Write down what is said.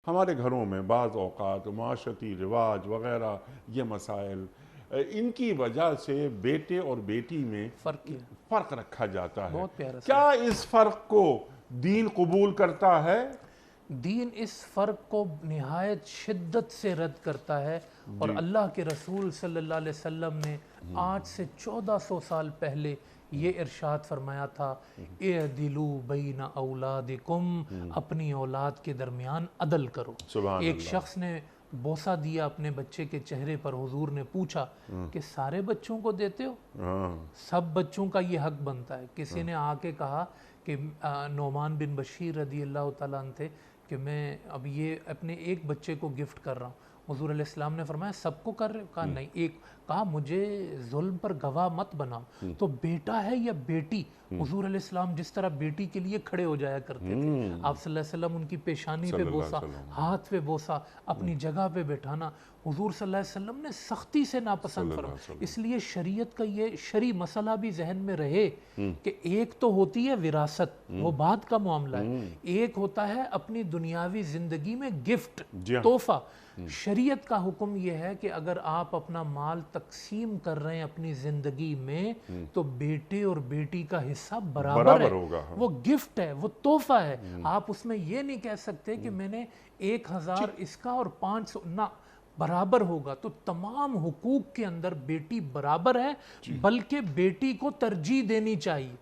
ہمارے گھروں میں بعض اوقات معاشرتی رواج وغیرہ یہ مسائل ان کی وجہ سے بیٹے اور بیٹی میں فرق رکھا جاتا ہے. بہت پیارا کیا اس فرق کو دین قبول کرتا ہے؟ دین اس فرق کو نہایت شدت سے رد کرتا ہے، اور اللہ کے رسول صلی اللہ علیہ وسلم نے آج سے 1400 سال پہلے یہ ارشاد فرمایا تھا، اعدلوا بین اولادکم، اپنی اولاد کے درمیان عدل کرو. سبحان ایک اللہ. شخص نے بوسہ دیا اپنے بچے کے چہرے پر، حضور نے پوچھا کہ سارے بچوں کو دیتے ہو؟ سب بچوں کا یہ حق بنتا ہے. کسی نے آ کے کہا کہ نعمان بن بشیر رضی اللہ تعالیٰ عنہ تھے کہ میں اب یہ اپنے ایک بچے کو گفٹ کر رہا ہوں. حضور علیہ السلام نے فرمایا سب کو کر رہے ہو؟ کہا نہیں. ایک کہا مجھے ظلم پر گواہ مت بناؤ. تو بیٹا ہے یا بیٹی؟ حضور علیہ السلام جس طرح بیٹی کے لیے کھڑے ہو جایا کرتے تھے، آپ صلی اللہ علیہ وسلم ان کی پیشانی پہ بوسہ، ہاتھ پہ بوسہ، اپنی جگہ پہ بیٹھانا حضور صلی اللہ علیہ وسلم نے سختی سے ناپسند فرمایا. اس لیے شریعت کا یہ شرعی مسئلہ بھی ذہن میں رہے کہ ایک تو ہوتی ہے وراثت، وہ بعد کا معاملہ ہے، ایک ہوتا ہے اپنی دنیاوی زندگی میں گفٹ، تحفہ. شریعت کا حکم یہ ہے کہ اگر آپ اپنا مال تقسیم کر رہے ہیں اپنی زندگی میں تو بیٹے اور بیٹی کا حصہ برابر ہے. وہ گفٹ ہے، وہ تحفہ ہے. آپ اس میں یہ نہیں کہہ سکتے کہ میں نے 1000 اس کا اور 500 نہ، برابر ہوگا. تو تمام حقوق کے اندر بیٹی برابر ہے، بلکہ بیٹی کو ترجیح دینی چاہیے.